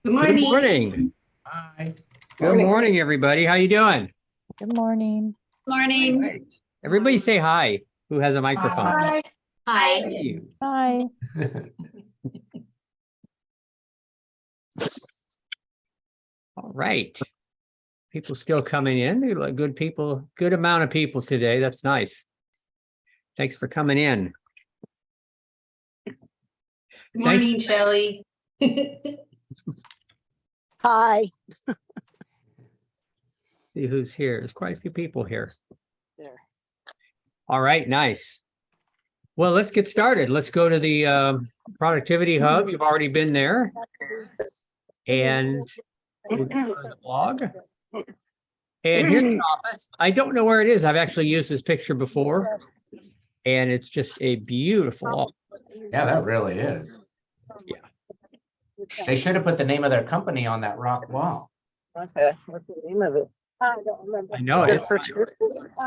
Good Good morning. morning. Hi. Good morning, everybody. How you doing? Good morning. Morning. Right. Everybody say hi, who has a microphone. Hi. Thank Hi. you. Hi. All right. People still coming in. There are good people, good amount of people today. That's nice. Thanks for coming in. Good morning, Shelley. Hi. See who's here. There's quite a few people here. There. All right, nice. Well, let's get started. Let's go to the Productivity Hub. You've already been there. And we'll go to the blog. And here's the office. I don't know where it is. I've actually used this picture before. And it's just a beautiful office. Yeah, that really is. Yeah. They should have put the name of their company on that rock wall. Okay, what's the name of it? I don't remember. I know, That's it's for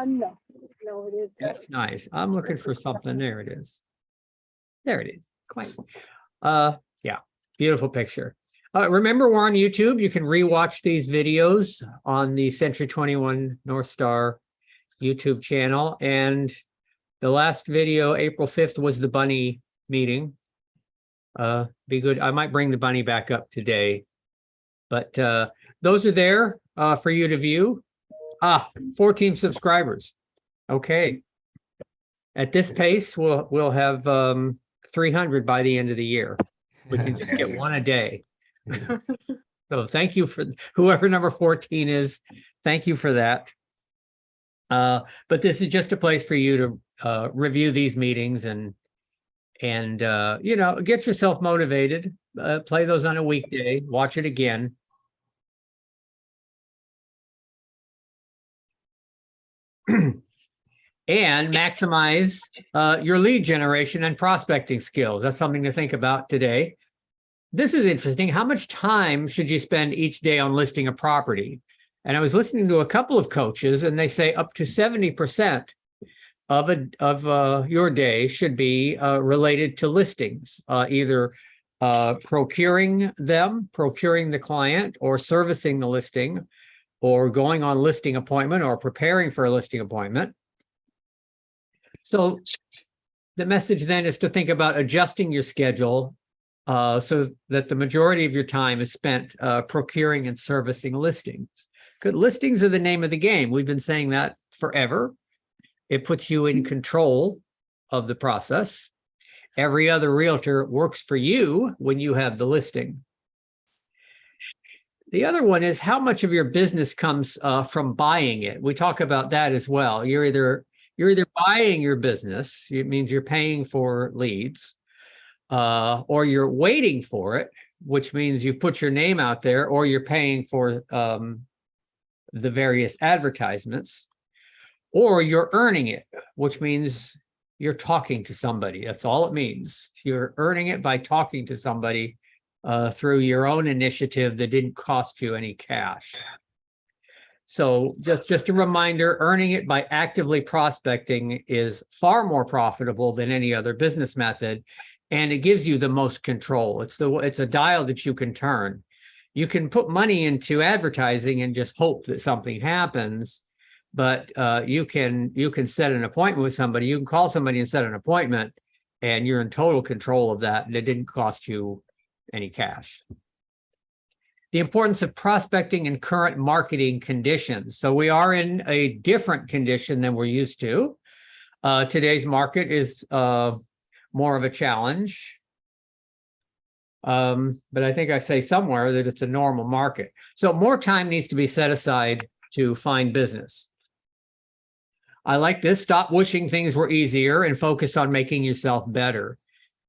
no, no, it is. That's nice. I'm looking for something. There it is. There it is. Quite. Yeah, beautiful picture. Remember, we're on YouTube. You can rewatch these videos on the Century 21 North Star YouTube channel. And the last video, April 5th, was the bunny meeting. Be good. I might bring the bunny back up today. But those are there for you to view. 14 subscribers. Okay. At this pace, we'll have 300 by the end of the year. We can just get one a day. So thank you for whoever number 14 is. Thank you for that. But this is just a place for you to review these meetings and you know, get yourself motivated. Play those on a weekday. Watch it again. And maximize your lead generation and prospecting skills. That's something to think about today. This is interesting. How much time should you spend each day on listing a property? And I was listening to a couple of coaches, and they say up to 70% of your day should be related to listings, either procuring the client, or servicing the listing, or going on listing appointment, or preparing for a listing appointment. So the message then is to think about adjusting your schedule so that the majority of your time is spent procuring and servicing listings. Good listings are the name of the game. We've been saying that forever. It puts you in control of the process. Every other realtor works for you when you have the listing. The other one is how much of your business comes from buying it. We talk about that as well. You're either buying your business, it means you're paying for leads, or you're waiting for it, which means you put your name out there, or you're paying for the various advertisements, or you're earning it, which means you're talking to somebody. That's all it means. You're earning it by talking to somebody through your own initiative that didn't cost you any cash. So just a reminder, earning it by actively prospecting is far more profitable than any other business method, and it gives you the most control. It's a dial that you can turn. You can put money into advertising and just hope that something happens, but you can set an appointment with somebody. You can call somebody and set an appointment, and you're in total control of that, and it didn't cost you any cash. The importance of prospecting in current marketing conditions. So we are in a different condition than we're used to. Today's market is more of a challenge. But I think I say somewhere that it's a normal market. So more time needs to be set aside to find business. I like this. Stop wishing things were easier and focus on making yourself better.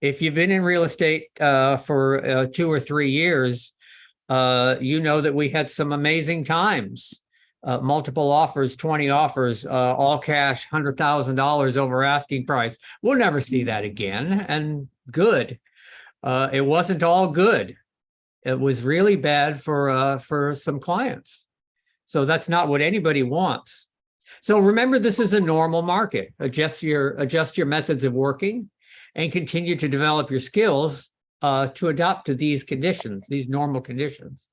If you've been in real estate for 2 or 3 years, you know that we had some amazing times. Multiple offers, 20 offers, all cash, $100,000 over asking price. We'll never see that again. And good. It wasn't all good. It was really bad for some clients. So that's not what anybody wants. So remember, this is a normal market. Adjust your methods of working and continue to develop your skills to adopt to these conditions, these normal conditions.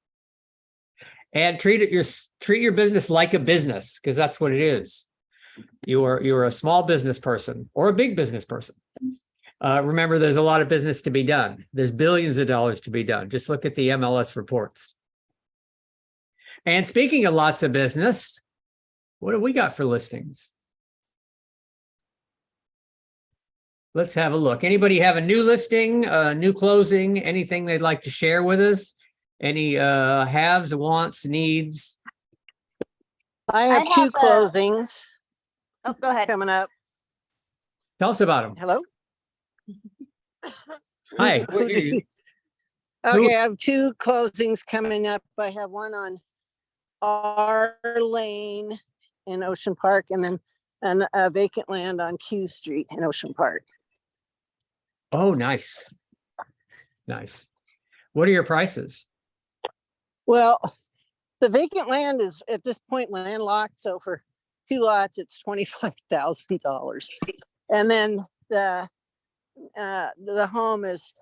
And treat your business like a business, because that's what it is. You're a small business person or a big business person. Remember, there's a lot of business to be done. There's billions of dollars to be done. Just look at the MLS reports. And speaking of lots of business, what do we got for listings? Let's have a look. Anybody have a new listing, new closing, anything they'd like to share with us? Any haves, wants, needs? I have have two a- closings Oh, go ahead. coming up. Tell us about them. Hello? Hi. we hear you. Okay, I have two closings coming up. I have one on R Lane in Ocean Park and then a vacant land on Q Street in Ocean Park. Oh, nice. Nice. What are your prices? Well, the vacant land is at this point landlocked, so for 2 lots, it's $25,000. And then the home is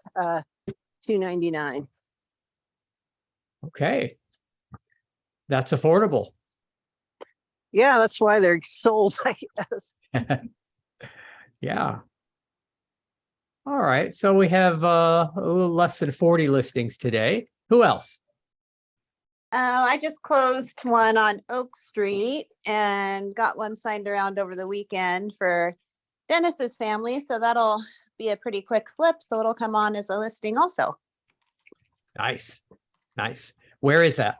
$299. Okay. That's affordable. Yeah, that's why they're sold, I guess. Yeah. All right. So we have a little less than 40 listings today. Who else? I just closed one on Oak Street and got one signed around over the weekend for Dennis's family. So that'll be a pretty quick flip. So it'll come on as a listing also. Nice. Nice. Where is that?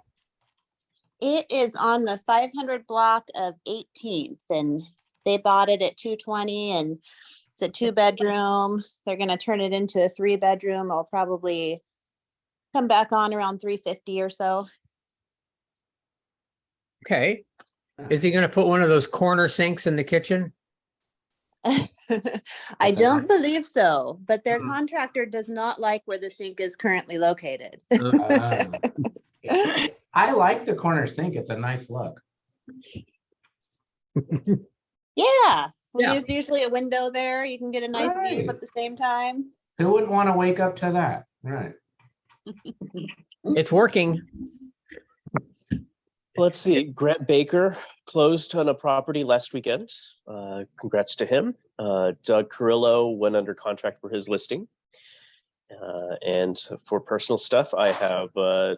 It is on the 500 block of 18th and they bought it at 220 and it's a 2-bedroom. They're going to turn it into a 3-bedroom. I'll probably come back on around 350 or so. Okay. Is he going to put one of those corner sinks in the kitchen? I don't believe so, but their Hmm. contractor does not like where the sink is currently located. I like the corner sink. It's a nice look. Yeah, well, Yeah. there's usually a window there. You can get a nice view Right. at the same time. Who wouldn't want to wake up to that? Right. It's working. Let's see, Grant Baker closed on a property last weekend. Congrats to him. Doug Carrillo went under contract for his listing. And for personal stuff, I have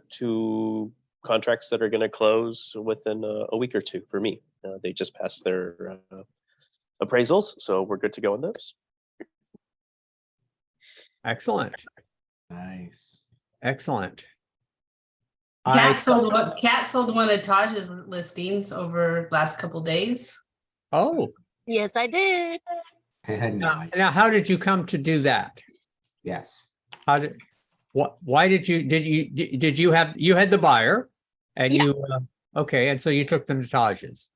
2 contracts that are going to close within a week or 2 for me. They just passed their appraisals, so we're good to go on those. Excellent. Nice. Excellent. Kat sold one of Taj's listings over last couple days. Oh, Yes, I did. now, Nice. now how did you come to do that? Yes. How did, why did you had the buyer and Yeah. you, okay. And so you took them to Taj's.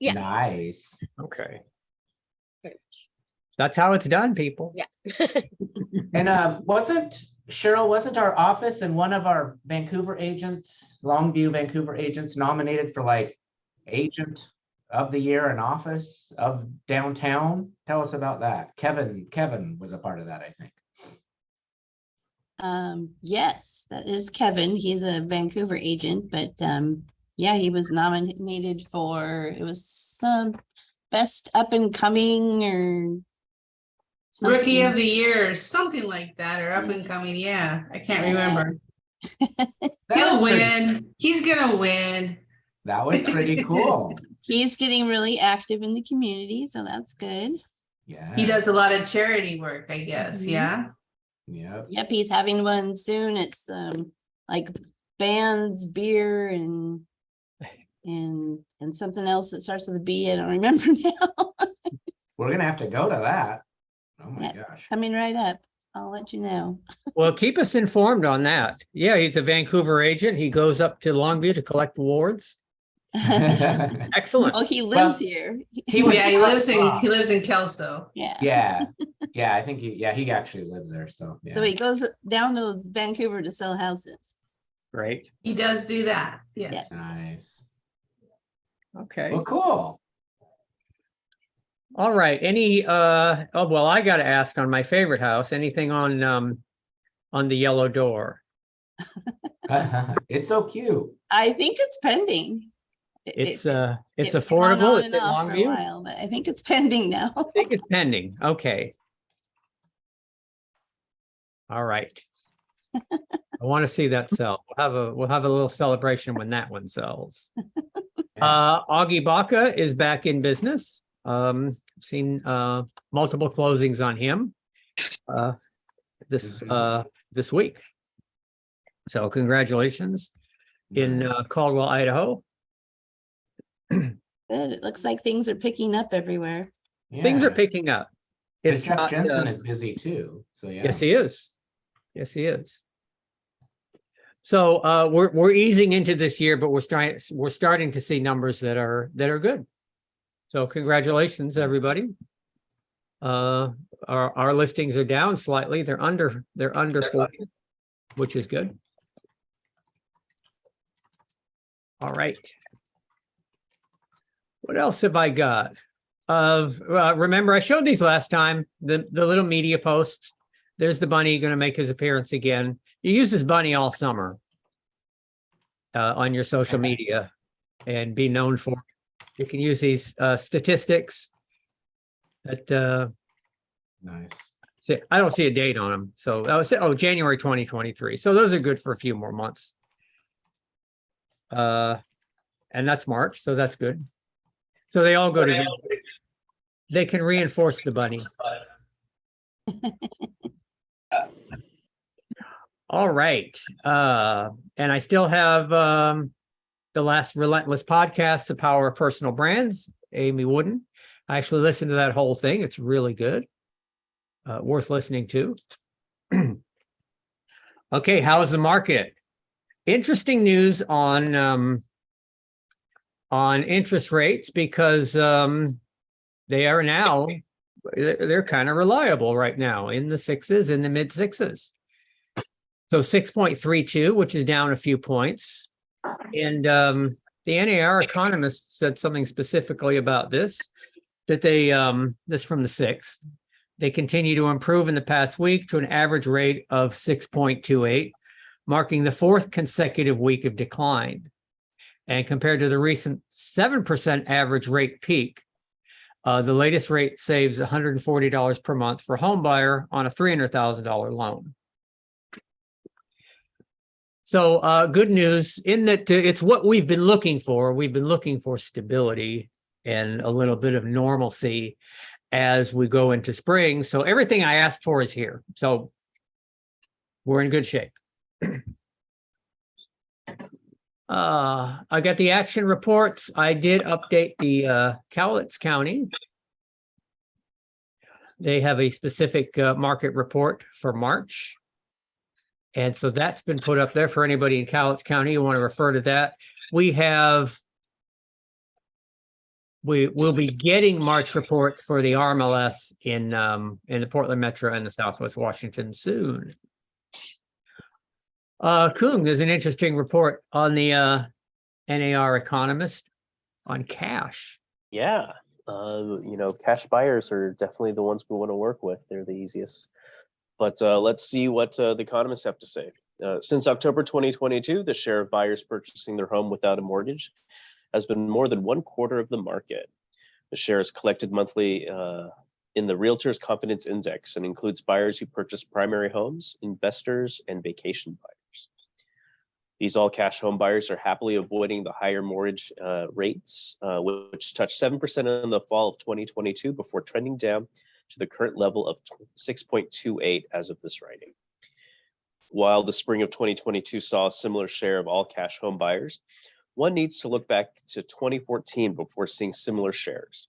Yes. Nice. Okay. That's how it's done, people. Yeah. And wasn't our office and one of our Vancouver agents, Longview Vancouver agents, nominated for like agent of the year in office of downtown? Tell us about that. Kevin was a part of that, I think. Yes, that is Kevin. He's a Vancouver agent, but yeah, he was nominated for, it was some best up and coming or Rookie of something. the year, something like that, or up and coming. Yeah, I can't Yeah. remember. That He'll was pretty- win. He's gonna win. That was pretty cool. He's getting really active in the community, so that's good. Yeah. He does a lot of charity work, I guess. Mhm. Yeah. Yep. Yep, he's having one soon. It's like bands, beer, and something else that starts with a B. I don't remember now. We're gonna have to go to that. Oh my Yeah. gosh. Coming right up. I'll let you know. Well, keep us informed on that. Yeah, he's a Vancouver agent. He goes up to Longview to collect awards. Excellent. Oh, he lives Well, here. He was Yeah, he lives in top. Kelso. Yeah. Yeah. Yeah, I think he actually lives there. So So yeah. he goes down to Vancouver to sell houses. Great. He does do that. Yes. Yes. Nice. Okay. Well, cool. All right. Any, oh, well, I got to ask on my favorite house, anything on on the yellow door? It's so cute. I think it's pending. It's it went affordable. on It's and at off for a Longview. while, but I think it's pending now. I think it's pending. Okay. All right. I want to see that sell. We'll have a little celebration when that one sells. Augie Baca is back in business. Seen multiple closings on him this week. So congratulations in Nice. Caldwell, Idaho. Good. It looks like things are picking up everywhere. Things are Yeah. picking up. And It's Jeff not, Jensen is busy too, so yeah. yes, he is. Yes, he is. So we're easing into this year, but we're starting to see numbers that are good. So congratulations, everybody. Our listings are down slightly. They're under 40, which is good. All right. What else have I got? Remember, I showed these last time, the little media posts. There's the bunny going to make his appearance again. You use this bunny all summer on your social media and be known for it. You can use these statistics that Nice. I don't see a date on them. So I was January 2023. So those are good for a few more months. And that's March, so that's good. So they all go together. They can reinforce the bunny. All right. And I still have the last Relentless podcast, The Power of Personal Brands, Amy Wooden. I actually listened to that whole thing. It's really good. Worth listening to. Okay, how's the market? Interesting news on interest rates because they are now, they're kind of reliable right now in the sixes, in the mid sixes. So 6.32, which is down a few points. And the NAR economist said something specifically about this, that they, this from the 6th, they continue to improve in the past week to an average rate of 6.28, marking the 4th consecutive week of decline. And compared to the recent 7% average rate peak, the latest rate saves $140 per month for a home buyer on a $300,000 loan. So good news in that it's what we've been looking for. We've been looking for stability and a little bit of normalcy as we go into spring. So everything I asked for is here. So we're in good shape. I got the action reports. I did update the Cowlitz County. They have a specific market report for March. And so that's been put up there for anybody in Cowlitz County. You want to refer to that. We will be getting March reports for the RMLS in the Portland Metro and the Southwest Washington soon. Kung, there's an interesting report on the NAR economist on cash. Yeah. Cash buyers are definitely the ones we want to work with. They're the easiest. But let's see what the economists have to say. Since October 2022, the share of buyers purchasing their home without a mortgage has been more than 1/4 of the market. The share is collected monthly in the Realtors Confidence Index and includes buyers who purchase primary homes, investors, and vacation buyers. These all-cash home buyers are happily avoiding the higher mortgage rates, which touched 7% in the fall of 2022 before trending down to the current level of 6.28 as of this writing. While the spring of 2022 saw a similar share of all-cash home buyers, one needs to look back to 2014 before seeing similar shares.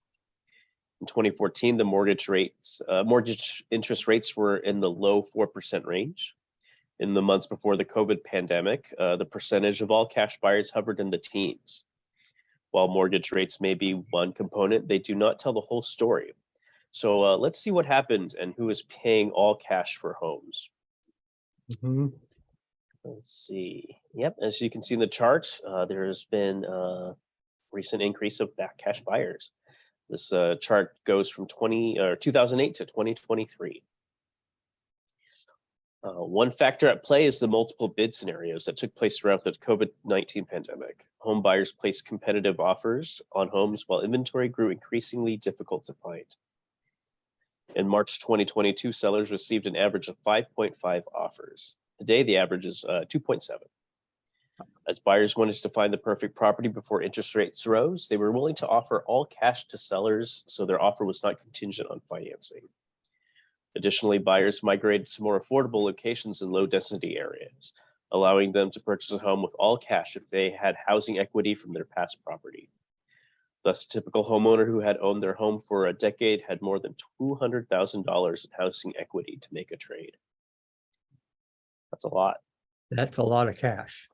In 2014, the mortgage interest rates were in the low 4% range. In the months before the COVID pandemic, the percentage of all cash buyers hovered in the teens. While mortgage rates may be one component, they do not tell the whole story. So let's see what happened and who is paying all cash for homes. Mm-hmm. Let's see. Yep, as you can see in the chart, there has been a recent increase of cash buyers. This chart goes from 2008 to 2023. One factor at play is the multiple bid scenarios that took place throughout the COVID-19 pandemic. Home buyers placed competitive offers on homes while inventory grew increasingly difficult to find. In March 2022, sellers received an average of 5.5 offers. Today, the average is 2.7. As buyers wanted to find the perfect property before interest rates rose, they were willing to offer all cash to sellers, so their offer was not contingent on financing. Additionally, buyers migrated to more affordable locations in low-density areas, allowing them to purchase a home with all cash if they had housing equity from their past property. Thus, a typical homeowner who had owned their home for a decade had more than $200,000 in housing equity to make a trade. That's a lot. That's a lot of cash.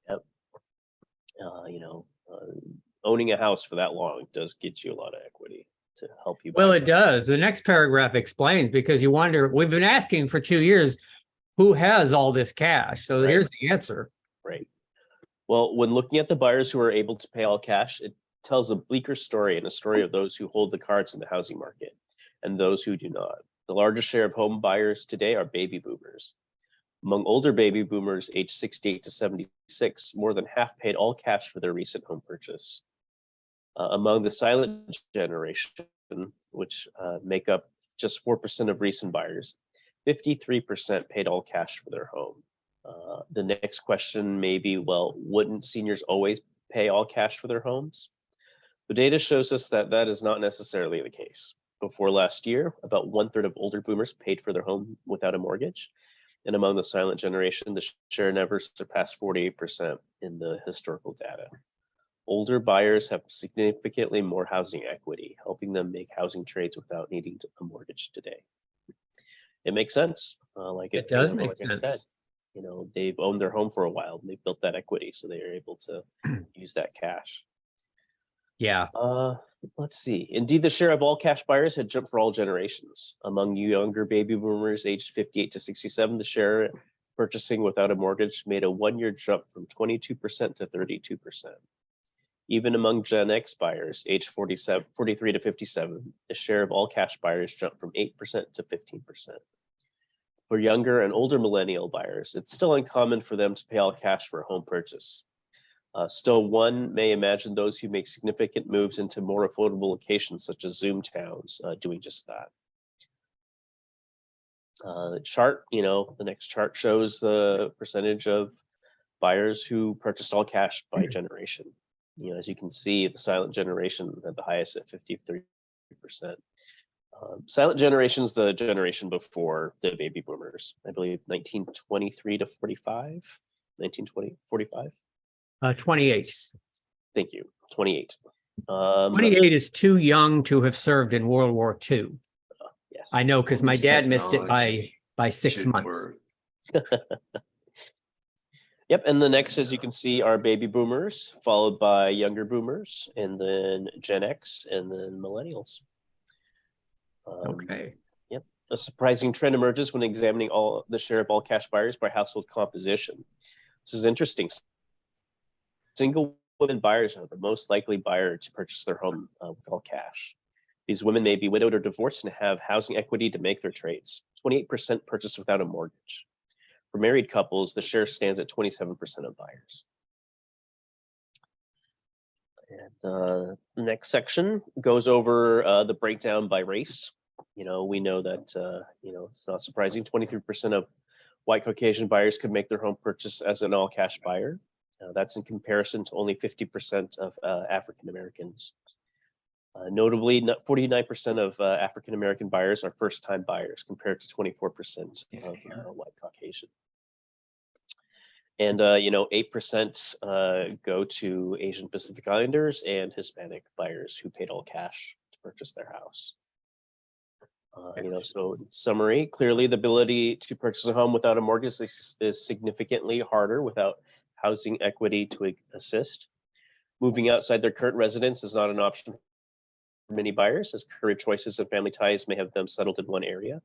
Owning a house for that long does get you a lot of equity to help you. Well, buy it does. The next paragraph explains, because you wonder, we've been asking for 2 years, who has all this cash? So Right. here's the answer. Right. Well, when looking at the buyers who are able to pay all cash, it tells a bleaker story and a story of those who hold the cards in the housing market and those who do not. The largest share of home buyers today are baby boomers. Among older baby boomers aged 68 to 76, more than half paid all cash for their recent home purchase. Among the silent generation, which make up just 4% of recent buyers, 53% paid all cash for their home. The next question may be, well, wouldn't seniors always pay all cash for their homes? The data shows us that that is not necessarily the case. Before last year, about 1/3 of older boomers paid for their home without a mortgage. And among the silent generation, the share never surpassed 48% in the historical data. Older buyers have significantly more housing equity, helping them make housing trades without needing a mortgage today. It makes sense. It does make I said, sense. they've owned their home for a while and they've built that equity, so they are able to use that cash. Yeah. Let's see. Indeed, the share of all cash buyers had jumped for all generations. Among younger baby boomers aged 58 to 67, the share purchasing without a mortgage made a 1-year jump from 22% to 32%. Even among Gen X buyers aged 43 to 57, the share of all cash buyers jumped from 8% to 15%. For younger and older millennial buyers, it's still uncommon for them to pay all cash for a home purchase. Still, one may imagine those who make significant moves into more affordable locations, such as Zoom towns, doing just that. The next chart shows the percentage of buyers who purchased all cash by generation. As you can see, the silent generation had the highest at 53%. Silent generation is the generation before the baby boomers, I believe 1923 to 45, 1920, 45. 28. Thank you. 28. 28 is too young to have served in World War II. Yes. I know, because my This dad missed it technology by 6 should months. work. Yep. And the next, as you can see, are baby boomers, followed by younger boomers, and then Gen X, and then millennials. Okay. Yep. A surprising trend emerges when examining the share of all cash buyers by household composition. This is interesting. Single women buyers are the most likely buyer to purchase their home with all cash. These women may be widowed or divorced and have housing equity to make their trades. 28% purchased without a mortgage. For married couples, the share stands at 27% of buyers. And the next section goes over the breakdown by race. We know that, it's not surprising, 23% of white Caucasian buyers could make their home purchase as an all cash buyer. That's in comparison to only 50% of African Americans. Notably, 49% of African American buyers are first time buyers compared to 24% of white Caucasian. And 8% go to Asian Pacific Islanders and Hispanic buyers who paid all cash to purchase their house. So in summary, clearly the ability to purchase a home without a mortgage is significantly harder without housing equity to assist. Moving outside their current residence is not an option for many buyers, as career choices and family ties may have them settled in one area.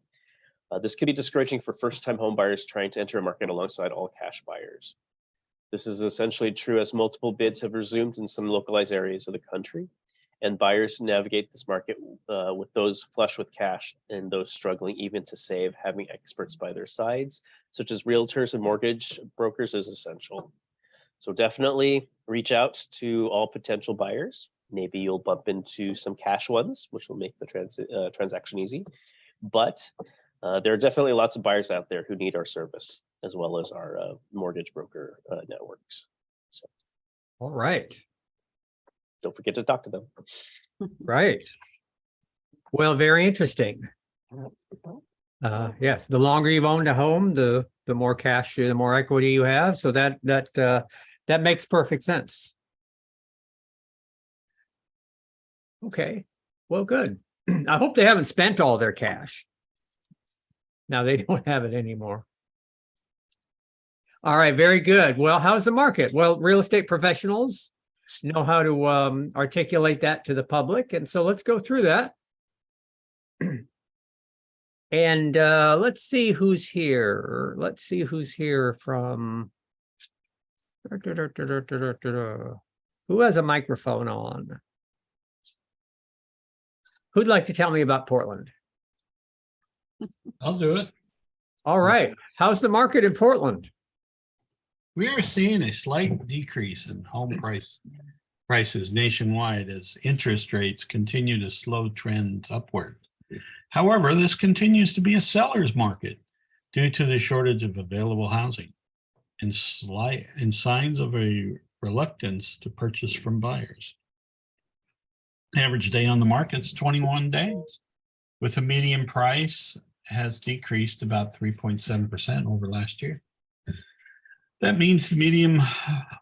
This could be discouraging for first-time home buyers trying to enter a market alongside all cash buyers. This is essentially true as multiple bids have resumed in some localized areas of the country, and buyers navigate this market with those flush with cash and those struggling even to save. Having experts by their sides, such as realtors and mortgage brokers, is essential. So definitely reach out to all potential buyers. Maybe you'll bump into some cash ones, which will make the transaction easy. But there are definitely lots of buyers out there who need our service, as well as our mortgage broker networks. So All right. don't forget to talk to them. Right. Well, very interesting. Yes, the longer you've owned a home, the more cash, the more equity you have. So that makes perfect sense. Okay, well, good. I hope they haven't spent all their cash. Now they don't have it anymore. All right, very good. Well, how's the market? Well, real estate professionals know how to articulate that to the public. And so let's go through that. And let's see who's here. Let's see who's here from. Who has a microphone on? Who'd like to tell me about Portland? I'll do it. All right. How's the market in Portland? We are seeing a slight decrease in home prices nationwide as interest rates continue to slow trend upward. However, this continues to be a seller's market due to the shortage of available housing and signs of a reluctance to purchase from buyers. Average day on the market's 21 days, with a median price has decreased about 3.7% over last year. That means the median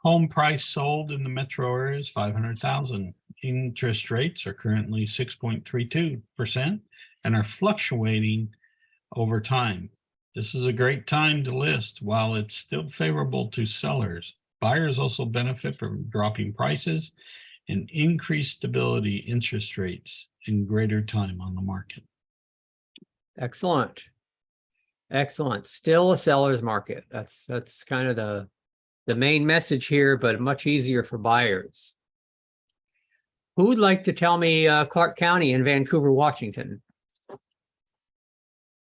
home price sold in the metro area is $500,000. Interest rates are currently 6.32% and are fluctuating over time. This is a great time to list while it's still favorable to sellers. Buyers also benefit from dropping prices and increased stability, interest rates, and greater time on the market. Excellent. Excellent. Still a seller's market. That's kind of the main message here, but much easier for buyers. Who would like to tell me Clark County in Vancouver, Washington?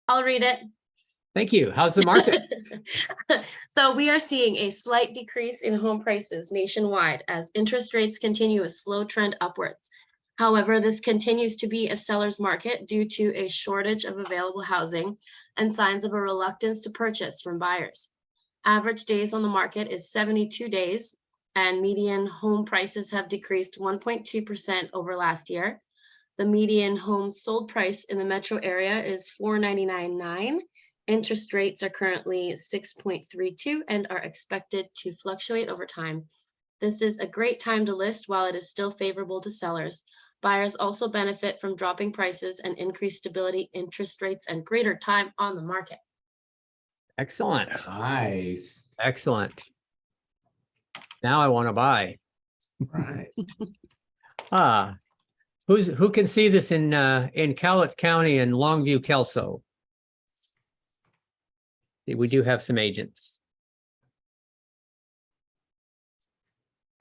I'll read it. Thank you. How's the market? So we are seeing a slight decrease in home prices nationwide as interest rates continue a slow trend upwards. However, this continues to be a seller's market due to a shortage of available housing and signs of a reluctance to purchase from buyers. Average days on the market is 72 days, and median home prices have decreased 1.2% over last year. The median home sold price in the metro area is $499.9. Interest rates are currently 6.32 and are expected to fluctuate over time. This is a great time to list while it is still favorable to sellers. Buyers also benefit from dropping prices and increased stability, interest rates, and greater time on the market. Excellent. Nice. Excellent. Now I want to buy. Right. Who can see this in Cowlitz County and Longview, Kelso? We do have some agents.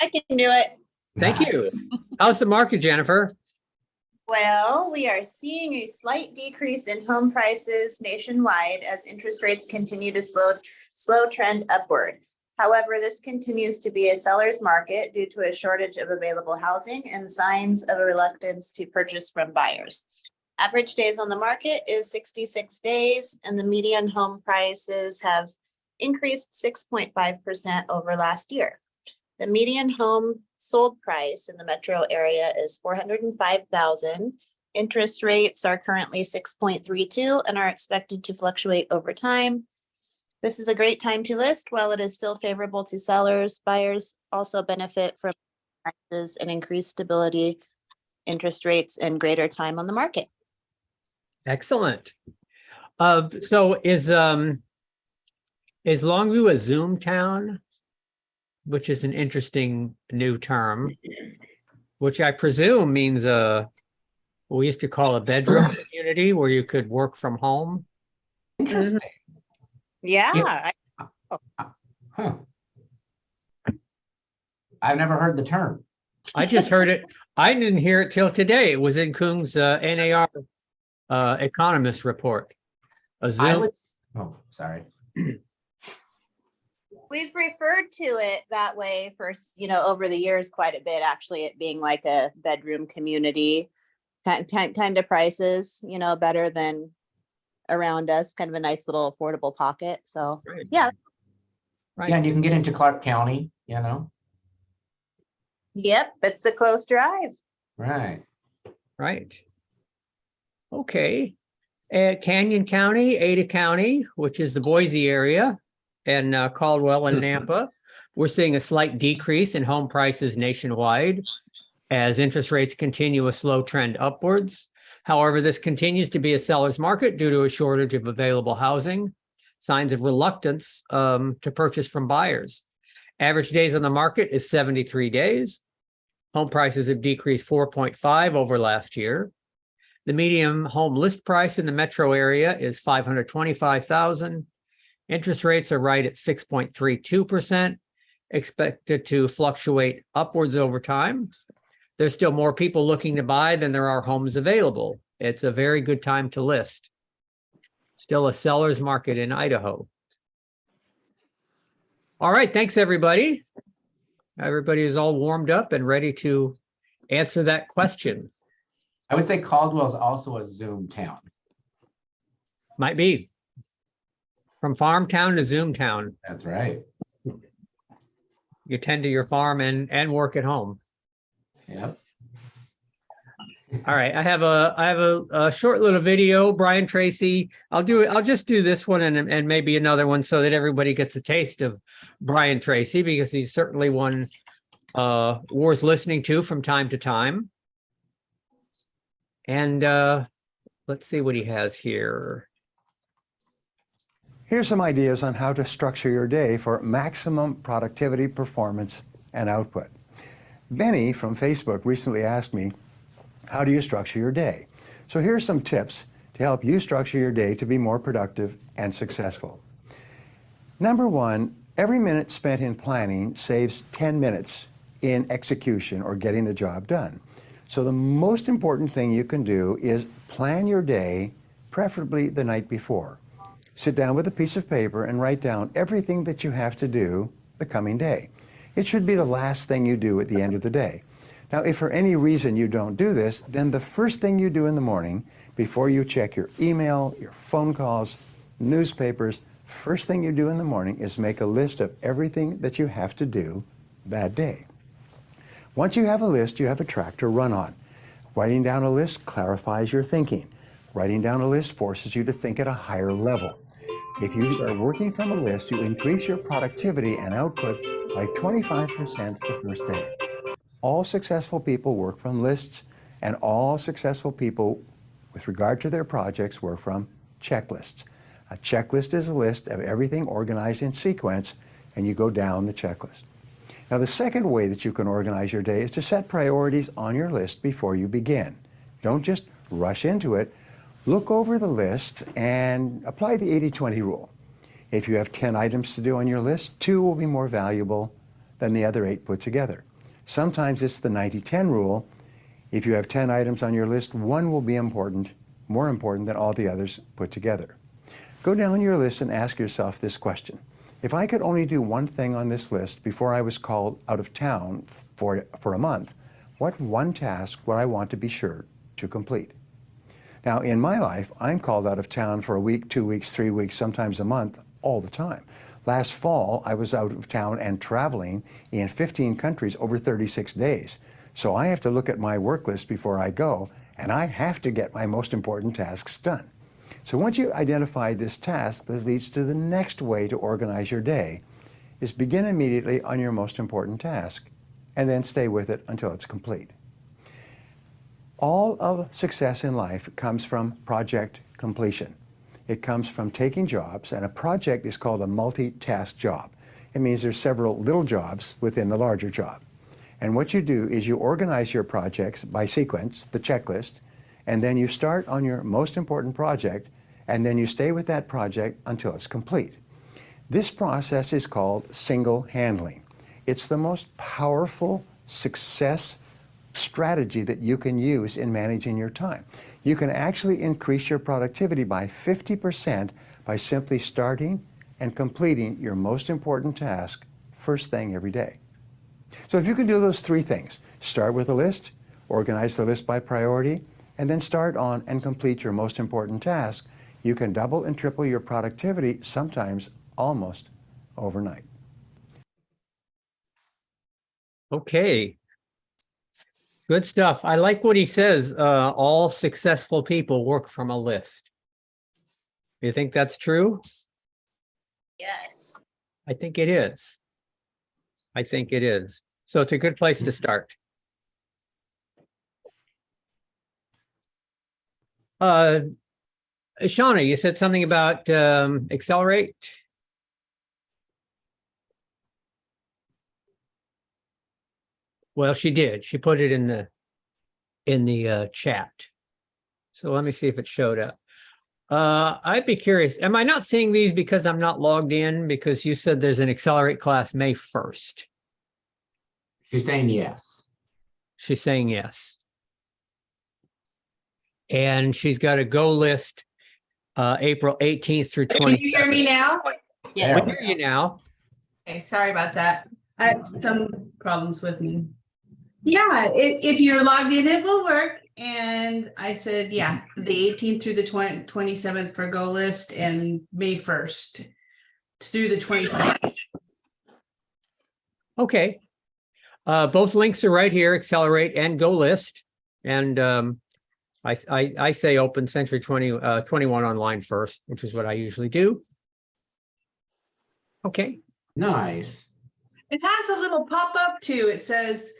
I can do it. Thank you. How's the market, Jennifer? Well, we are seeing a slight decrease in home prices nationwide as interest rates continue to slow trend upward. However, this continues to be a seller's market due to a shortage of available housing and signs of a reluctance to purchase from buyers. Average days on the market is 66 days, and the median home prices have increased 6.5% over last year. The median home sold price in the metro area is $405,000. Interest rates are currently 6.32 and are expected to fluctuate over time. This is a great time to list while it is still favorable to sellers. Buyers also benefit from prices and increased stability, interest rates, and greater time on the market. Excellent. So is Longview a Zoom town, which is an interesting new term, which I presume means what we used to call a bedroom community where you could work from home? Interesting. Yeah. Huh. I've never heard the term. I just heard it. I didn't hear it till today. It was in Kung's NAR economist report. A I Zoom. would, oh, sorry. We've referred to it that way for, over the years quite a bit, actually, it being like a bedroom community kind of prices, better than around us, kind of a nice little affordable pocket. So, Right. yeah. Right. Yeah, and you can get into Clark County, you know? Yep, it's a close drive. Right. Right. Okay. At Canyon County, Ada County, which is the Boise area, and Caldwell and Nampa, we're seeing a slight decrease in home prices nationwide as interest rates continue a slow trend upwards. However, this continues to be a seller's market due to a shortage of available housing, signs of reluctance to purchase from buyers. Average days on the market is 73 days. Home prices have decreased 4.5 over last year. The median home list price in the metro area is $525,000. Interest rates are right at 6.32%, expected to fluctuate upwards over time. There's still more people looking to buy than there are homes available. It's a very good time to list. Still a seller's market in Idaho. All right, thanks everybody. Everybody is all warmed up and ready to answer that question. I would say Caldwell is also a Zoom town. Might be. From farm town to Zoom town. That's right. You tend to your farm and work at home. Yep. All right, I have a short little video. Brian Tracy, I'll just do this one and maybe another one so that everybody gets a taste of Brian Tracy, because he's certainly one worth listening to from time to time. And let's see what he has here. Here's some ideas on how to structure your day for maximum productivity, performance, and output. Benny from Facebook recently asked me, how do you structure your day? So here's some tips to help you structure your day to be more productive and successful. Number one, every minute spent in planning saves 10 minutes in execution or getting the job done. So the most important thing you can do is plan your day, preferably the night before. Sit down with a piece of paper and write down everything that you have to do the coming day. It should be the last thing you do at the end of the day. Now, if for any reason you don't do this, then the first thing you do in the morning, before you check your email, your phone calls, newspapers, first thing you do in the morning is make a list of everything that you have to do that day. Once you have a list, you have a track to run on. Writing down a list clarifies your thinking. Writing down a list forces you to think at a higher level. If you are working from a list, you increase your productivity and output by 25% the first day. All successful people work from lists, and all successful people, with regard to their projects, work from checklists. A checklist is a list of everything organized in sequence, and you go down the checklist. Now, the second way that you can organize your day is to set priorities on your list before you begin. Don't just rush into it. Look over the list and apply the 80-20 rule. If you have 10 items to do on your list, 2 will be more valuable than the other 8 put together. Sometimes it's the 90-10 rule. If you have 10 items on your list, 1 will be more important than all the others put together. Go down your list and ask yourself this question. If I could only do one thing on this list before I was called out of town for a month, what one task would I want to be sure to complete? Now, in my life, I'm called out of town for a week, 2 weeks, 3 weeks, sometimes a month, all the time. Last fall, I was out of town and traveling in 15 countries over 36 days. So I have to look at my work list before I go, and I have to get my most important tasks done. So once you identify this task, this leads to the next way to organize your day, is begin immediately on your most important task, and then stay with it until it's complete. All of success in life comes from project completion. It comes from taking jobs, and a project is called a multi-task job. It means there's several little jobs within the larger job. And what you do is you organize your projects by sequence, the checklist, and then you start on your most important project, and then you stay with that project until it's complete. This process is called single handling. It's the most powerful success strategy that you can use in managing your time. You can actually increase your productivity by 50% by simply starting and completing your most important task first thing every day. So if you can do those three things, start with a list, organize the list by priority, and then start on and complete your most important task, you can double and triple your productivity, sometimes almost overnight. Okay. Good stuff. I like what he says. All successful people work from a list. You think that's true? Yes. I think it is. I think it is. So it's a good place to start. Shauna, you said something about Accelerate. Well, she did. She put it in the chat. So let me see if it showed up. I'd be curious. Am I not seeing these because I'm not logged in? Because you said there's an Accelerate class May 1st. She's saying yes. She's saying yes. And she's got a go list April 18th through 27th. Can you hear me now? We hear you now. Okay, sorry about that. I had some problems with me. Yeah, if you're logged in, it will work. And I said, yeah, the 18th through the 27th for Go List and May 1st through the 26th. Okay. Both links are right here, Accelerate and Go List. And I say open Century 21 online first, which is what I usually do. Okay. Nice. It has a little pop-up too. It says,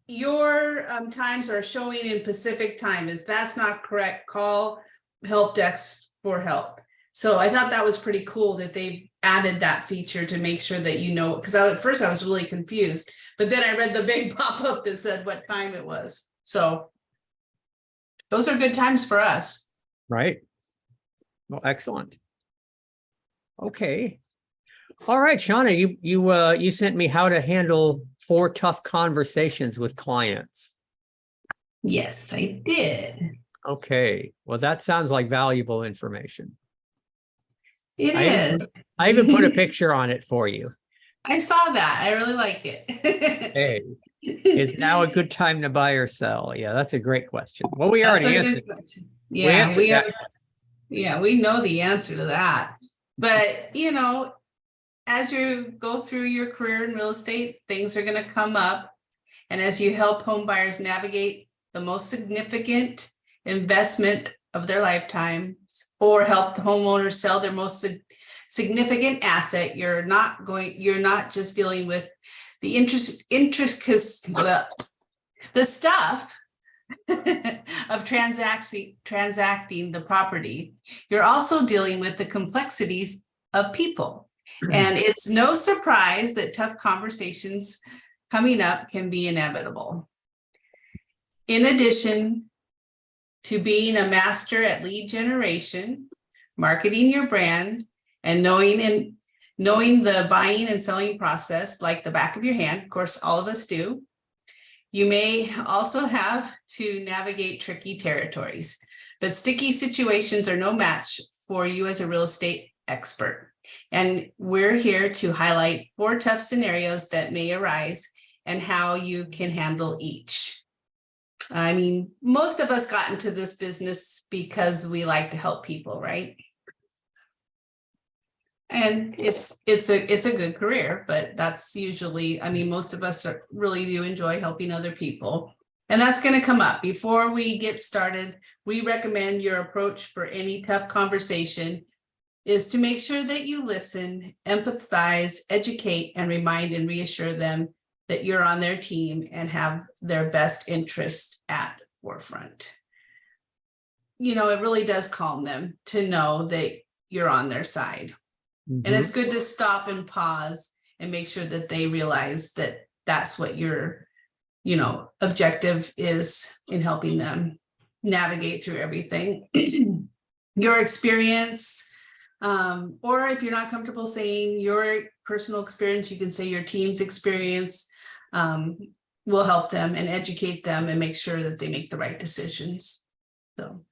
your times are showing in Pacific time. If that's not correct, call help desk for help. So I thought that was pretty cool that they added that feature to make sure that you know, because at first I was really confused, but then I read the big pop-up that said what time it was. So those are good times for us. Right. Well, excellent. Okay. All right, Shauna, you sent me how to handle 4 tough conversations with clients. Yes, I did. Okay. Well, that sounds like valuable information. It is. I even put a picture on it for you. I saw that. I really liked it. Hey, is now a good time to buy or sell? Yeah, that's a great question. Well, we That's already a good answered. question. Yeah, we answered yeah, we know the answer to that. But, you know, as you go through your career in real estate, things are going to come up. And as you help home buyers navigate the most significant investment of their lifetimes, or help the homeowners sell their most significant asset, you're not just dealing with the the stuff of transacting the property. You're also dealing with the complexities of people. And it's no surprise that tough conversations coming up can be inevitable. In addition to being a master at lead generation, marketing your brand, and knowing the buying and selling process like the back of your hand, of course, all of us do, you may also have to navigate tricky territories. But sticky situations are no match for you as a real estate expert. And we're here to highlight 4 tough scenarios that may arise and how you can handle each. I mean, most of us got into this business because we like to help people, right? And it's a good career, but that's usually, I mean, most of us really do enjoy helping other people. And that's going to come up. Before we get started, we recommend your approach for any tough conversation is to make sure that you listen, empathize, educate, and remind and reassure them that you're on their team and have their best interests at forefront. You know, it really does calm them to know that you're on their side. And it's good to stop and pause and make sure that they realize that that's what your, objective is in helping them navigate through everything. Your experience, or if you're not comfortable saying your personal experience, you can say your team's experience. we'll help them and educate them and make sure that they make the right decisions. So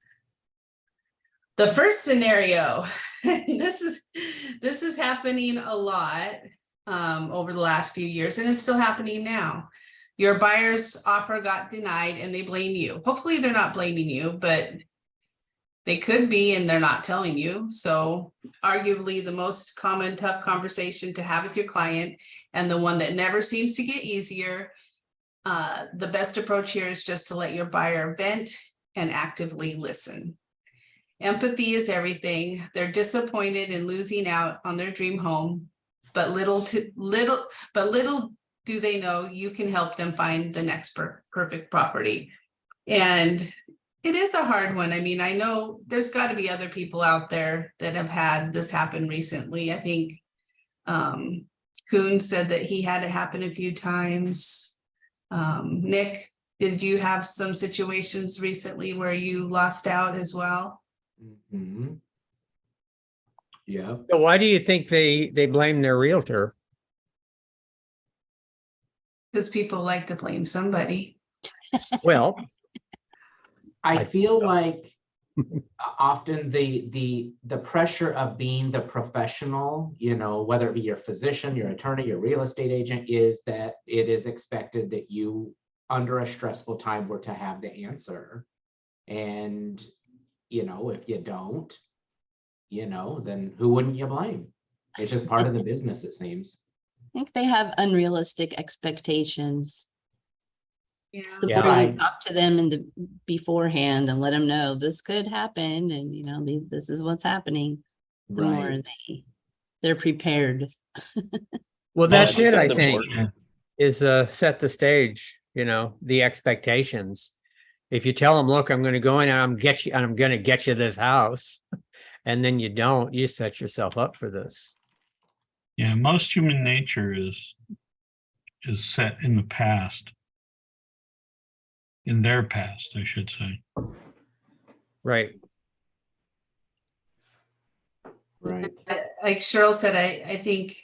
the first scenario, this is happening a lot over the last few years, and it's still happening now. Your buyer's offer got denied and they blame you. Hopefully they're not blaming you, but they could be, and they're not telling you. So arguably the most common tough conversation to have with your client, and the one that never seems to get easier. The best approach here is just to let your buyer vent and actively listen. Empathy is everything. They're disappointed in losing out on their dream home, but little do they know you can help them find the next perfect property. And it is a hard one. I mean, I know there's got to be other people out there that have had this happen recently. I think Kuhn said that he had it happen a few times. Nick, did you have some situations recently where you lost out as well? Mhm. Yeah. So why do you think they blame their realtor? Because people like to blame somebody. Well, I feel like often the pressure of being the professional, you know, whether it be your physician, your attorney, your real estate agent, is that it is expected that you, under a stressful time, were to have the answer. And, you know, if you don't, you know, then who wouldn't you blame? It's just part of the business, it seems. I think they have unrealistic expectations. Yeah. The Yeah. more you Right. talk to them in the beforehand and let them know this could happen, and you know, this is what's happening, the more Right. they're prepared. well, I that's think it, I that's think, important. is set the stage, you know, the expectations. If you tell them, look, I'm going to go in and I'm going to get you this house, and then you don't, you set yourself up for this. Yeah, most human nature is set in the past. In their past, I should say. Right. Right. Like Cheryl said, I think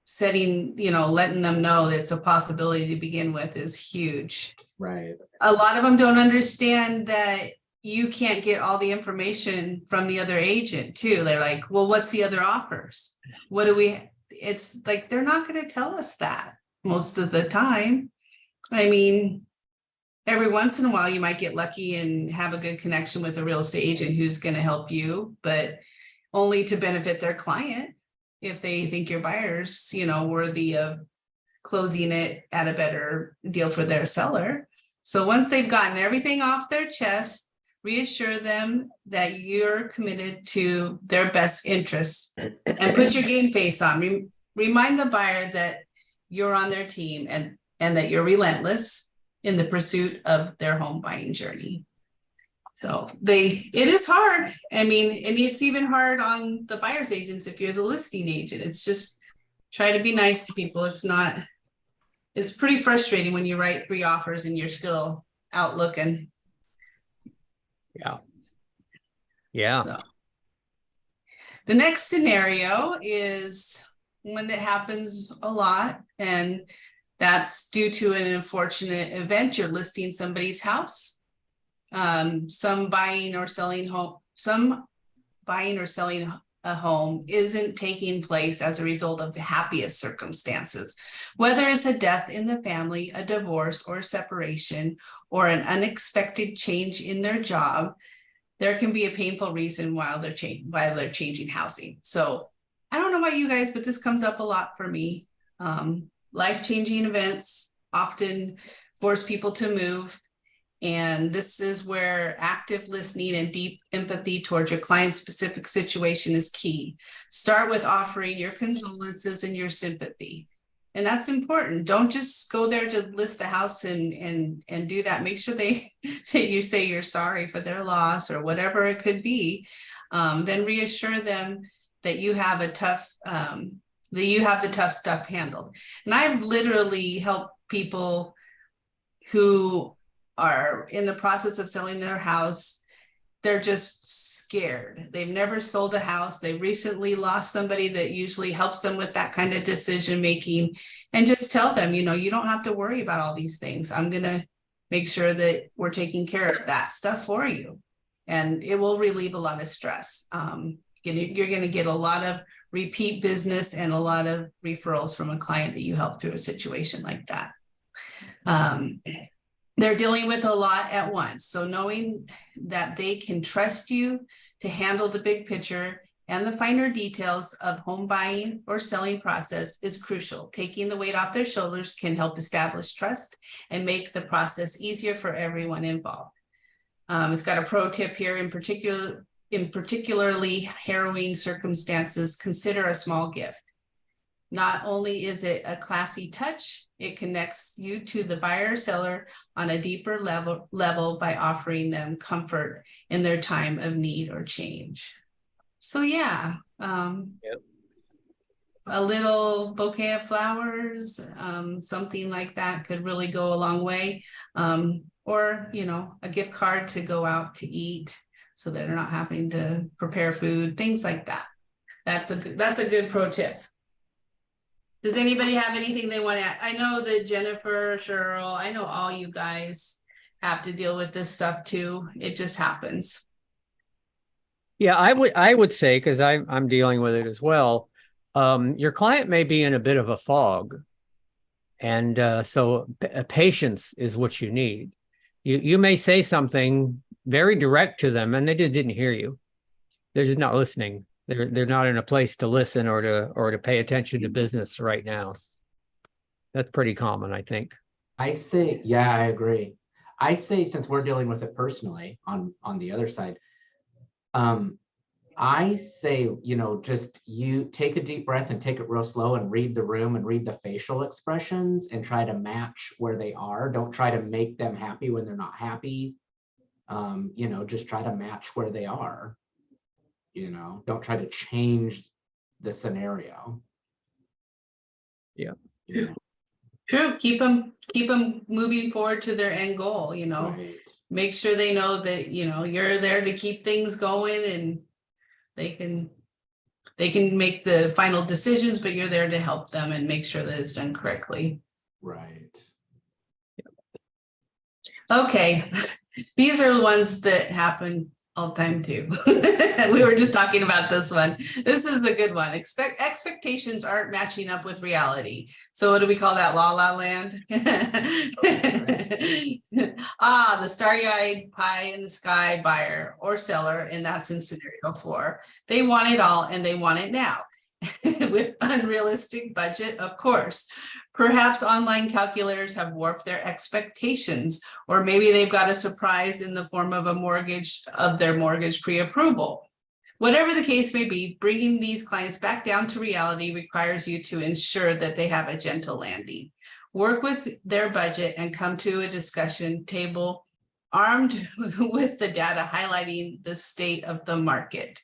setting, you know, letting them know that it's a possibility to begin with is huge. Right. A lot of them don't understand that you can't get all the information from the other agent too. They're like, well, what's the other offers? What do we, it's like, they're not going to tell us that most of the time. I mean, every once in a while you might get lucky and have a good connection with a real estate agent who's going to help you, but only to benefit their client if they think your buyer's, you know, worthy of closing it at a better deal for their seller. So once they've gotten everything off their chest, reassure them that you're committed to their best interests and put your game face on. Remind the buyer that you're on their team and that you're relentless in the pursuit of their home buying journey. So it is hard. I mean, and it's even hard on the buyer's agents if you're the listing agent. It's just try to be nice to people. It's pretty frustrating when you write 3 offers and you're still out looking. Yeah. Yeah. So the next scenario is one that happens a lot, and that's due to an unfortunate event. You're listing somebody's house. Some buying or selling a home isn't taking place as a result of the happiest circumstances. Whether it's a death in the family, a divorce or separation, or an unexpected change in their job, there can be a painful reason why they're changing housing. So I don't know about you guys, but this comes up a lot for me. Life-changing events often force people to move. And this is where active listening and deep empathy towards your client's specific situation is key. Start with offering your condolences and your sympathy. And that's important. Don't just go there to list the house and do that. Make sure you say you're sorry for their loss or whatever it could be. Then reassure them that you have the tough stuff handled. And I've literally helped people who are in the process of selling their house they're just scared. They've never sold a house. They recently lost somebody that usually helps them with that kind of decision making. And just tell them, you know, you don't have to worry about all these things. I'm going to make sure that we're taking care of that stuff for you. And it will relieve a lot of stress. You're going to get a lot of repeat business and a lot of referrals from a client that you help through a situation like that. They're dealing with a lot at once. So knowing that they can trust you to handle the big picture and the finer details of home buying or selling process is crucial. Taking the weight off their shoulders can help establish trust and make the process easier for everyone involved. It's got a pro tip here. In particularly harrowing circumstances, consider a small gift. Not only is it a classy touch, it connects you to the buyer or seller on a deeper level by offering them comfort in their time of need or change. So yeah, a little bouquet of flowers, something like that could really go a long way. Or, you know, a gift card to go out to eat so that they're not having to prepare food, things like that. That's a good pro tip. Does anybody have anything they want to add? I know that Jennifer, Cheryl, I know all you guys have to deal with this stuff too. It just happens. Yeah, I would say, because I'm dealing with it as well. Your client may be in a bit of a fog, and so patience is what you need. You may say something very direct to them, and they just didn't hear you. They're just not listening. They're not in a place to listen or to pay attention to business right now. That's pretty common, I think. I say, yeah, I agree. I say, since we're dealing with it personally on the other side, I say, you know, just you take a deep breath and take it real slow and read the room and read the facial expressions and try to match where they are. Don't try to make them happy when they're not happy. You know, just try to match where they are. You know, don't try to change the scenario. Yeah. Yeah. True. Keep them moving forward to their end goal, you know. Right. Make sure they know that, you know, you're there to keep things going, and they can make the final decisions, but you're there to help them and make sure that it's done correctly. Right. Okay. These are the ones that happen all the time too. We were just talking about this one. This is a good one. Expectations aren't matching up with reality. So what do we call that? La La Land? The starry-eyed pie in the sky buyer or seller, and that's in scenario 4. They want it all and they want it now. With unrealistic budget, of course. Perhaps online calculators have warped their expectations, or maybe they've got a surprise in the form of their mortgage pre-approval. Whatever the case may be, bringing these clients back down to reality requires you to ensure that they have a gentle landing. Work with their budget and come to a discussion table armed with the data highlighting the state of the market.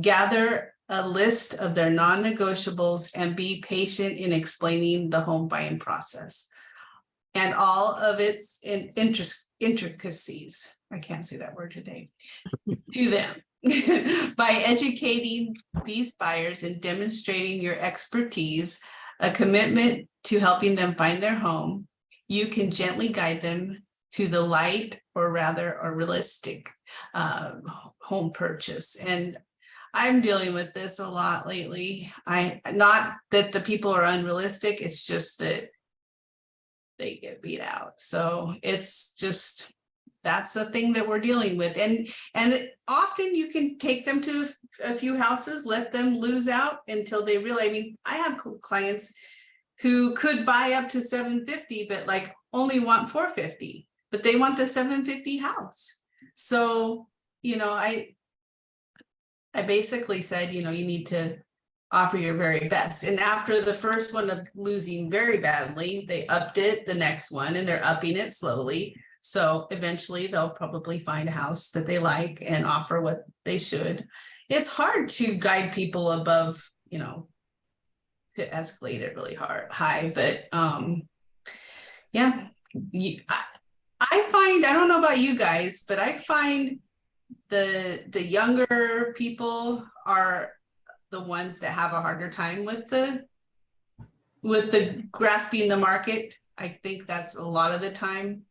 Gather a list of their non-negotiables and be patient in explaining the home buying process and all of its intricacies. I can't say that word today. To them. By educating these buyers and demonstrating your expertise, a commitment to helping them find their home, you can gently guide them to the light or realistic home purchase. And I'm dealing with this a lot lately. Not that the people are unrealistic, it's just that they get beat out. So it's just, that's the thing that we're dealing with. And often you can take them to a few houses, let them lose out until they really, I mean, I have clients who could buy up to 750, but like only want 450, but they want the 750 house. So, you know, I basically said, you know, you need to offer your very best. And after the first one of losing very badly, they upped it the next one, and they're upping it slowly. So eventually they'll probably find a house that they like and offer what they should. It's hard to guide people above, you know, to escalate it really high, but yeah, I find, I don't know about you guys, but I find the younger people are the ones that have a harder time with the grasping the market. I think that's a lot of the time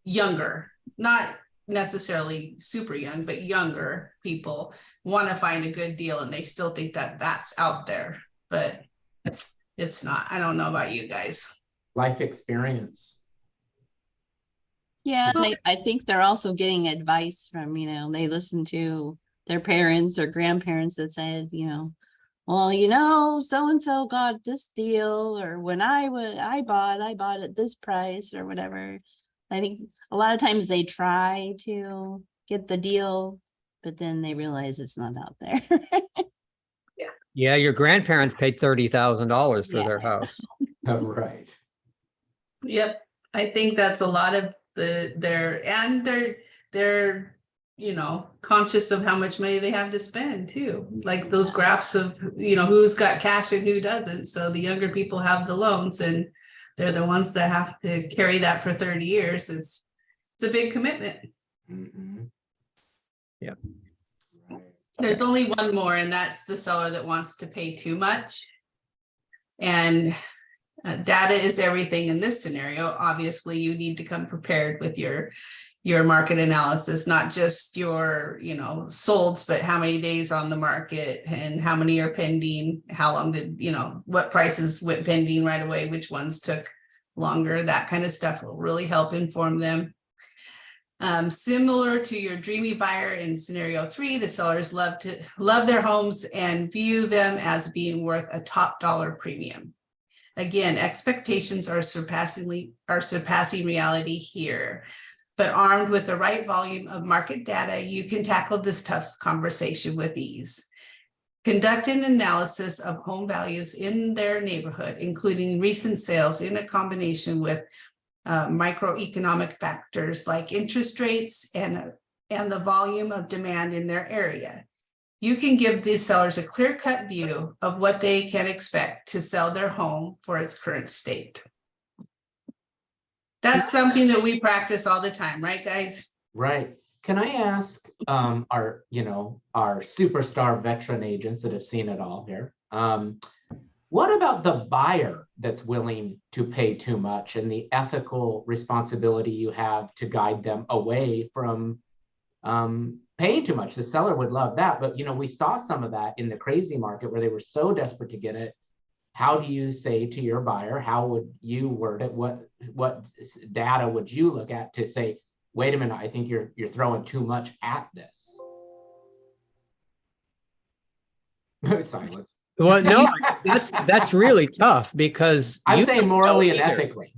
younger, not necessarily super young, but younger people want to find a good deal and they still think that that's out there, but it's not. I don't know about you guys. Life experience. Yeah, and I think they're also getting advice from, you know, they listen to their parents or grandparents that said, you know, well, you know, so-and-so got this deal, or when I bought at this price or whatever. I think a lot of times they try to get the deal, but then they realize it's not out there. Yeah, your grandparents paid $30,000 for their house. Oh, right. Yep. I think that's a lot of they're you know, conscious of how much money they have to spend too. Like those graphs of, you know, who's got cash and who doesn't. So the younger people have the loans and they're the ones that have to carry that for 30 years. It's a big commitment. Mhm. Yep. Right. There's only one more, and that's the seller that wants to pay too much. And data is everything in this scenario. Obviously, you need to come prepared with your market analysis, not just your, you know, solds, but how many days on the market and how many are pending, how long did, you know, what prices went pending right away, which ones took longer, that kind of stuff will really help inform them. Similar to your dreamy buyer in scenario 3, the sellers love their homes and view them as being worth a top dollar premium. Again, expectations are surpassing reality here. But armed with the right volume of market data, you can tackle this tough conversation with ease. Conduct an analysis of home values in their neighborhood, including recent sales in a combination with microeconomic factors like interest rates and the volume of demand in their area. You can give these sellers a clear-cut view of what they can expect to sell their home for its current state. That's something that we practice all the time, right, guys? Right. Can I ask our superstar veteran agents that have seen it all here? What about the buyer that's willing to pay too much and the ethical responsibility you have to guide them away from paying too much? The seller would love that, but we saw some of that in the crazy market where they were so desperate to get it. How do you say to your buyer, how would you word it? What data would you look at to say, wait a minute, I think you're throwing too much at this? Silence. Well, no, that's really tough because I'm saying don't morally know and either. ethically.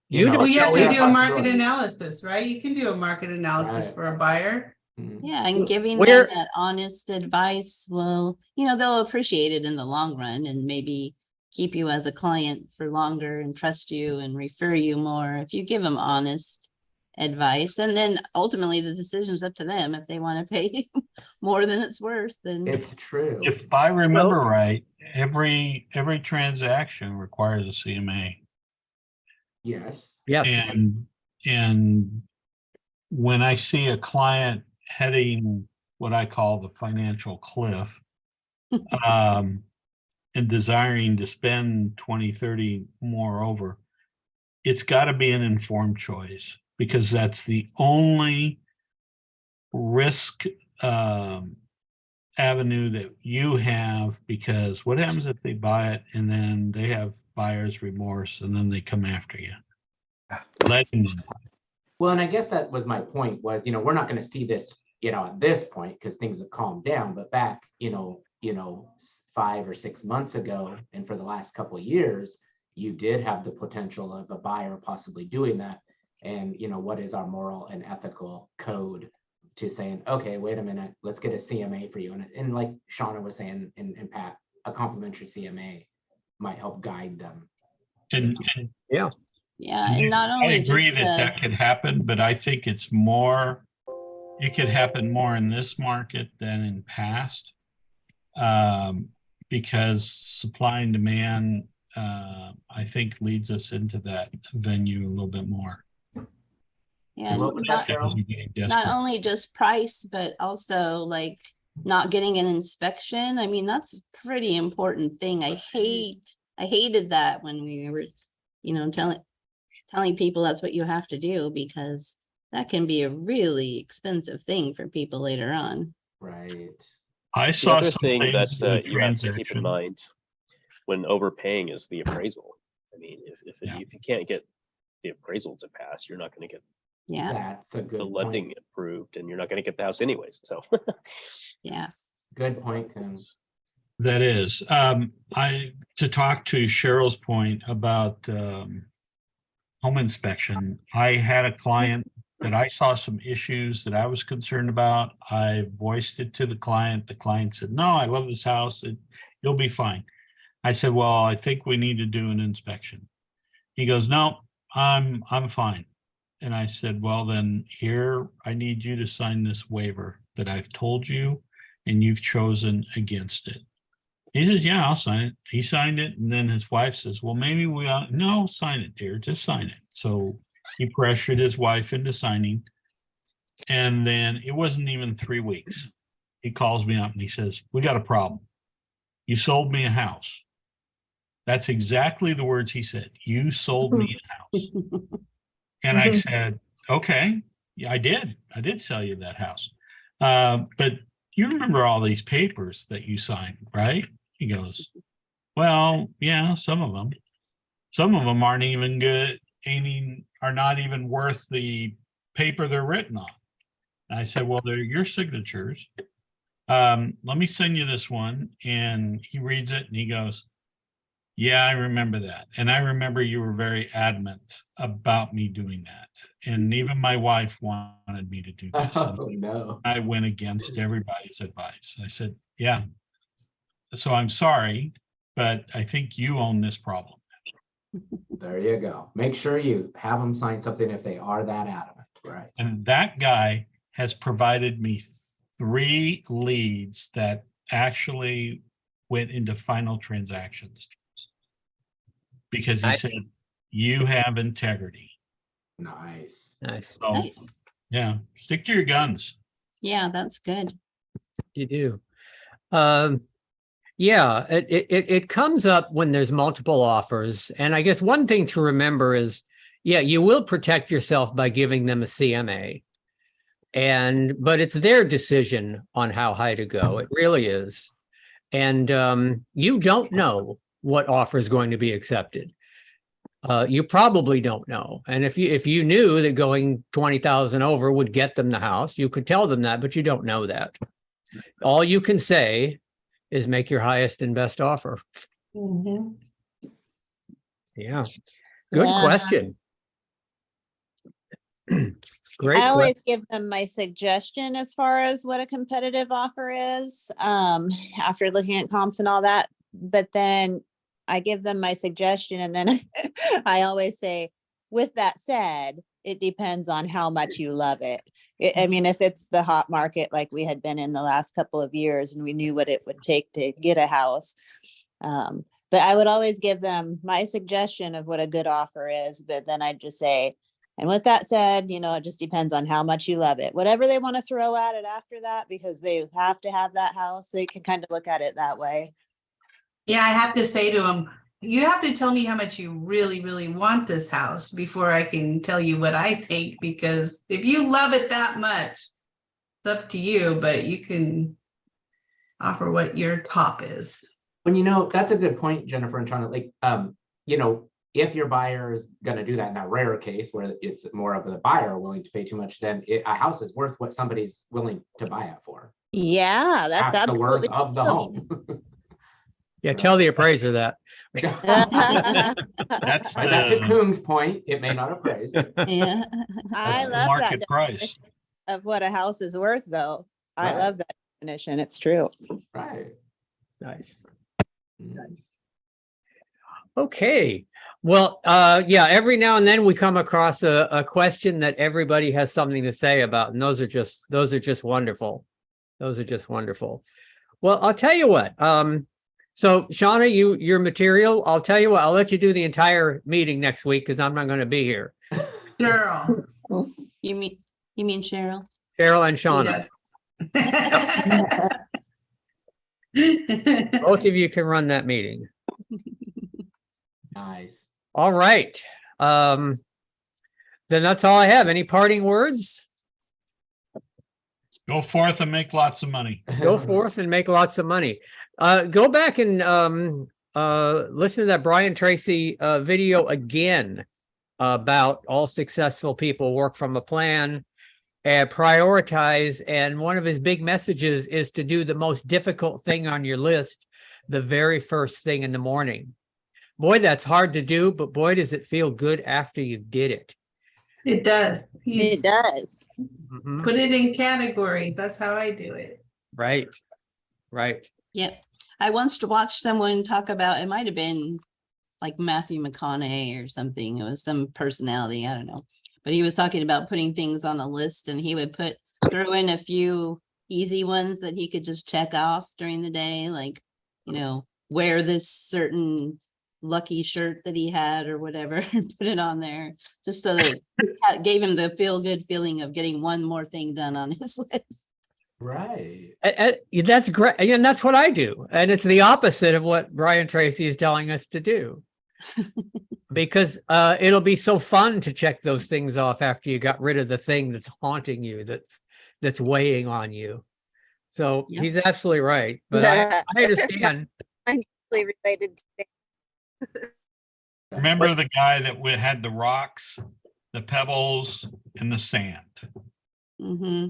You don't Well, you have know to either. do a market analysis, right? You can do a market analysis Right. for a buyer. Yeah, and giving Where- them that honest advice will, they'll appreciate it in the long run and maybe keep you as a client for longer and trust you and refer you more if you give them honest advice. And then ultimately the decision's up to them. If they want to pay more than it's worth, then It's true. If I remember right, every transaction requires a CMA. Yes. Yes. And when I see a client heading what I call the financial cliff, and desiring to spend 20, 30 more over, it's got to be an informed choice because that's the only risk avenue that you have, because what happens if they buy it and then they have buyer's remorse and then they come after you? Let them. Well, and I guess that was my point was, we're not going to see this, at this point because things have calmed down, but back, 5 or 6 months ago, and for the last couple of years, you did have the potential of a buyer possibly doing that. And, what is our moral and ethical code to saying, okay, wait a minute, let's get a CMA for you. And like Shauna was saying, and Pat, a complimentary CMA might help guide them. And Yeah. and not I only agree just that could happen, but I think it could happen more in this market than in past. Because supply and demand, I think leads us into that venue a little bit more. Yeah, What was not, that, Cheryl? not only just price, but also like not getting an inspection. I mean, that's a pretty important thing. I hated that when we were, telling people that's what you have to do, because that can be a really expensive thing for people later on. Right. I The saw other some thing that things in the you have to keep in transaction. mind when overpaying is the appraisal. I mean, if Yeah. you can't get the appraisal to pass, you're not going to get Yeah, That's a good the point. lending approved, and you're not going to get the house anyways. So yeah. Good point, Coon. That is, to talk to Cheryl's point about home inspection, I had a client that I saw some issues that I was concerned about. I voiced it to the client. The client said, no, I love this house. You'll be fine. I said, well, I think we need to do an inspection. He goes, no, I'm fine. And I said, well, then here, I need you to sign this waiver that I've told you, and you've chosen against it. He says, yeah, I'll sign it. He signed it. And then his wife says, well, maybe we ought, no, sign it, dear, just sign it. So he pressured his wife into signing. And then it wasn't even 3 weeks. He calls me up and he says, we got a problem. You sold me a house. That's exactly the words he said. You sold me a house. And I said, okay, yeah, I did sell you that house. But you remember all these papers that you signed, right? He goes, well, yeah, some of them aren't even good, are not even worth the paper they're written on. And I said, well, they're your signatures. Let me send you this one. And he reads it and he goes, yeah, I remember that. And I remember you were very adamant about me doing that. And even my wife wanted me to do this. And Oh, no. I went against everybody's advice. I said, yeah. So I'm sorry, but I think you own this problem. There you go. Make sure you have them sign something if they are that adamant, right? And that guy has provided me 3 leads that actually went into final transactions. Because he said, you have integrity. Nice. Nice. So, Nice. yeah, stick to your guns. Yeah, that's good. You do. Yeah, it comes up when there's multiple offers. And I guess one thing to remember is, yeah, you will protect yourself by giving them a CMA. But it's their decision on how high to go. It really is. And you don't know what offer is going to be accepted. You probably don't know. And if you knew that going 20,000 over would get them the house, you could tell them that, but you don't know that. All you can say is make your highest and best offer. Yeah. Good Yeah. question. Great. I always give them my suggestion as far as what a competitive offer is, after looking at comps and all that. But then I give them my suggestion, and then I always say, with that said, it depends on how much you love it. I mean, if it's the hot market like we had been in the last couple of years and we knew what it would take to get a house. But I would always give them my suggestion of what a good offer is. But then I'd just say, and with that said, it just depends on how much you love it. Whatever they want to throw at it after that, because they have to have that house, they can kind of look at it that way. Yeah, I have to say to them, you have to tell me how much you really, really want this house before I can tell you what I think, because if you love it that much, it's up to you, but you can offer what your top is. When that's a good point, Jennifer and Shauna, like, if your buyer is going to do that in that rare case where it's more of the buyer willing to pay too much, then a house is worth what somebody's willing to buy it for. Yeah, that's Half the worth absolutely of the home. Yeah, tell the appraiser that. That's But that's to the Coon's point. It may not appraise. Yeah. I love that market price. of what a house is worth, though. I Right. love that definition. It's true. Right. Nice. Nice. Okay. Well, yeah, every now and then we come across a question that everybody has something to say about, and those are just wonderful. Those are just wonderful. Well, I'll tell you what. So Shauna, your material, I'll tell you what, I'll let you do the entire meeting next week because I'm not going to be here. Cheryl. You mean Cheryl? Cheryl and Shauna, Yes. both of you can run that meeting. Nice. All right. Then that's all I have. Any parting words? Go forth and make lots of money. Go forth and make lots of money. Go back and listen to that Brian Tracy video again about all successful people work from a plan and prioritize. And one of his big messages is to do the most difficult thing on your list the very first thing in the morning. Boy, that's hard to do, but boy, does it feel good after you did it. It does. You It does. Mhm. put it in category. That's how I do it. Right. Right. Yep. I once watched someone talk about, it might have been like Matthew McConaughey or something. It was some personality, I don't know. But he was talking about putting things on a list, and he would throw in a few easy ones that he could just check off during the day, like, wear this certain lucky shirt that he had or whatever, and put it on there just so that it gave him the feel-good feeling of getting one more thing done on his list. Right. That's great. And that's what I do. And it's the opposite of what Brian Tracy is telling us to do. Because it'll be so fun to check those things off after you got rid of the thing that's haunting you, that's weighing on you. So Yep. he's absolutely right. But I understand. Related to Remember the guy that had the rocks, the pebbles, and the sand. Mm-hmm.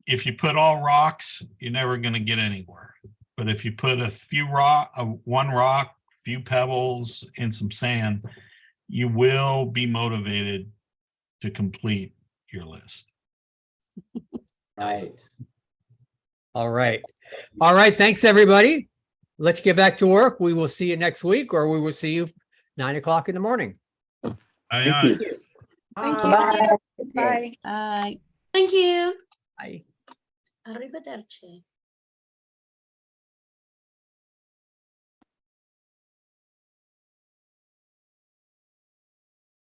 If you put all rocks, you're never going to get anywhere. But if you put one rock, few pebbles, and some sand, you will be motivated to complete your list. Right. All right. All right. Thanks, everybody. Let's get back to work. We will see you next week, or we will see you 9 o'clock in the morning. Aye, Thank aye. you. Thank Bye. you. Bye. Bye. Thank you. Bye. Arrivederci.